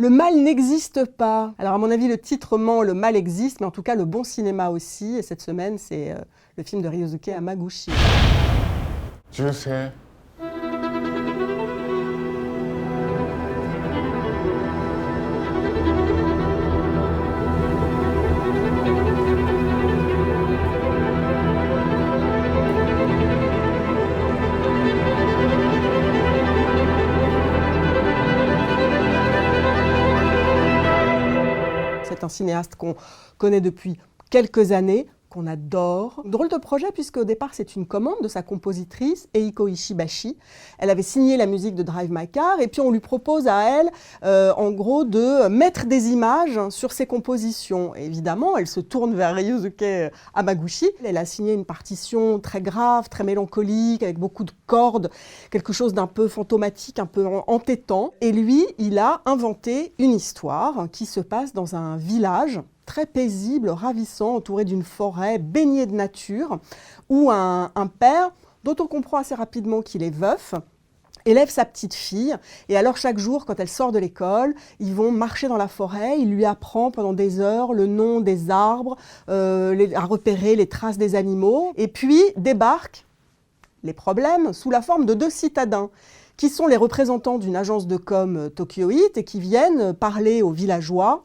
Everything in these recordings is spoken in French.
Le mal n'existe pas. Alors à mon avis, le titre ment, le mal existe, mais en tout cas le bon cinéma aussi. Et cette semaine, c'est le film de Ryosuke Hamaguchi. Juice. C'est un cinéaste qu'on connaît depuis quelques années, qu'on adore. Drôle de projet puisqu'au départ c'est une commande de sa compositrice Eiko Ishibashi. Elle avait signé la musique de Drive My Car et puis on lui propose à elle en gros de mettre des images sur ses compositions. Et évidemment elle se tourne vers Ryosuke Hamaguchi. Elle a signé une partition très grave, très mélancolique, avec beaucoup de cordes, quelque chose d'un peu fantomatique, un peu entêtant. Et lui, il a inventé une histoire qui se passe dans un village très paisible, ravissant, entouré d'une forêt, baigné de nature, où un père, dont on comprend assez rapidement qu'il est veuf, élève sa petite fille. Et alors chaque jour, quand elle sort de l'école, ils vont marcher dans la forêt, il lui apprend pendant des heures le nom des arbres, à repérer les traces des animaux. Et puis débarquent les problèmes sous la forme de 2 citadins, qui sont les représentants d'une agence de com tokyoïte et qui viennent parler aux villageois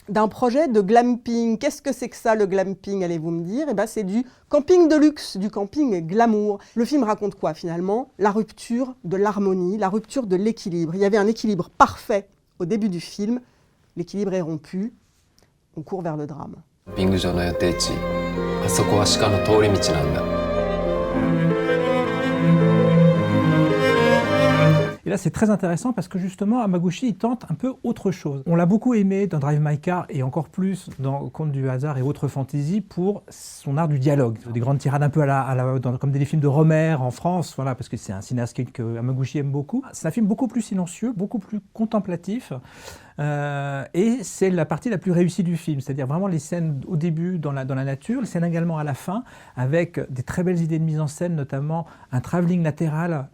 d'un projet de glamping. Qu'est-ce que c'est que ça, le glamping, allez-vous me dire? Eh ben, c'est du camping de luxe, du camping glamour. Le film raconte quoi, finalement? La rupture de l'harmonie, la rupture de l'équilibre. Il y avait un équilibre parfait au début du film. L'équilibre est rompu. On court vers le drame. Et là, c'est très intéressant parce que justement, Hamaguchi, il tente un peu autre chose. On l'a beaucoup aimé dans Drive My Car et encore plus dans Conte du hasard et autres fantasy pour son art du dialogue. Des grandes tirades un peu comme des films de Romer en France, voilà, parce que c'est un cinéaste que Hamaguchi aime beaucoup. C'est un film beaucoup plus silencieux, beaucoup plus contemplatif. Et c'est la partie la plus réussie du film, c'est-à-dire vraiment les scènes au début dans la nature, les scènes également à la fin, avec des très belles idées de mise en scène, notamment un travelling latéral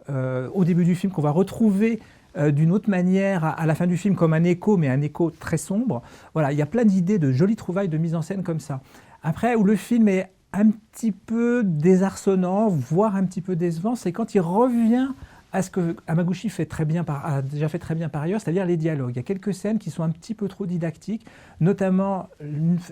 au début du film qu'on va retrouver d'une autre manière à la fin du film comme un écho, mais un écho très sombre. Voilà, il y a plein d'idées, de jolies trouvailles de mise en scène comme ça. Après, où le film est un petit peu désarçonnant, voire un petit peu décevant, c'est quand il revient à ce que Hamaguchi a déjà fait très bien par ailleurs, c'est-à-dire les dialogues. Il y a quelques scènes qui sont un petit peu trop didactiques, notamment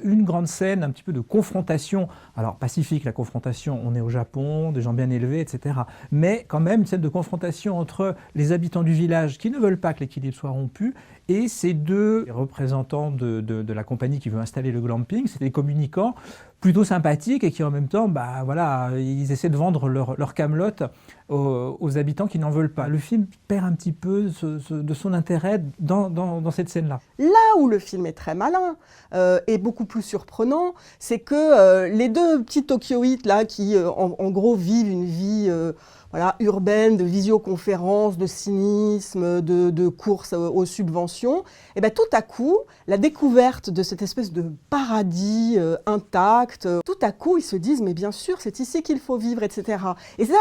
une grande scène un petit peu de confrontation. Alors pacifique, la confrontation, on est au Japon, des gens bien élevés, etc. Mais quand même une scène de confrontation entre les habitants du village qui ne veulent pas que l'équilibre soit rompu et ces 2 représentants de la compagnie qui veut installer le glamping. C'est des communicants plutôt sympathiques et qui en même temps, ils essaient de vendre leur camelote aux habitants qui n'en veulent pas. Le film perd un petit peu de son intérêt dans cette scène-là. Là où le film est très malin et beaucoup plus surprenant, c'est que les 2 petits tokyoïtes là, qui en gros vivent une vie urbaine, de visioconférence, de cynisme, de course aux subventions, et bien tout à coup, la découverte de cette espèce de paradis intact, tout à coup ils se disent mais bien sûr c'est ici qu'il faut vivre, etc. Et ça,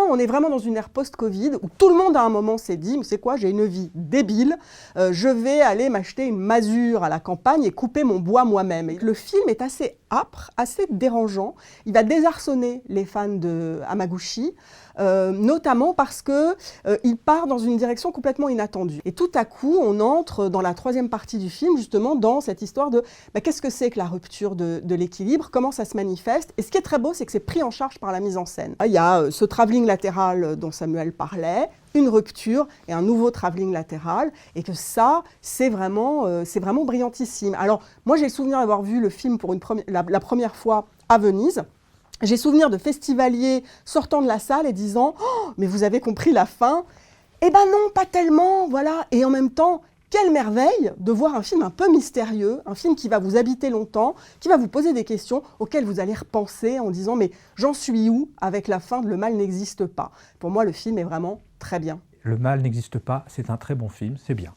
on est vraiment dans une ère post-Covid où tout le monde à un moment s'est dit mais c'est quoi, j'ai une vie débile, je vais aller m'acheter une masure à la campagne et couper mon bois moi-même. Et le film est assez âpre, assez dérangeant, il va désarçonner les fans de Hamaguchi, notamment parce que il part dans une direction complètement inattendue. Et tout à coup, on entre dans la 3e partie du film, justement, dans cette histoire de qu'est-ce que c'est que la rupture de l'équilibre, comment ça se manifeste. Et ce qui est très beau, c'est que c'est pris en charge par la mise en scène. Il y a ce travelling latéral dont Samuel parlait, une rupture et un nouveau travelling latéral, et que ça, c'est vraiment brillantissime. Alors, moi, j'ai le souvenir d'avoir vu le film pour la première fois à Venise. J'ai souvenir de festivaliers sortant de la salle et disant « Oh, mais vous avez compris la fin ?» Eh ben non, pas tellement, voilà. Et en même temps, quelle merveille de voir un film un peu mystérieux, un film qui va vous habiter longtemps, qui va vous poser des questions auxquelles vous allez repenser en disant « Mais j'en suis où avec la fin de Le mal n'existe pas ?» Pour moi, le film est vraiment très bien. Le mal n'existe pas, c'est un très bon film, c'est bien.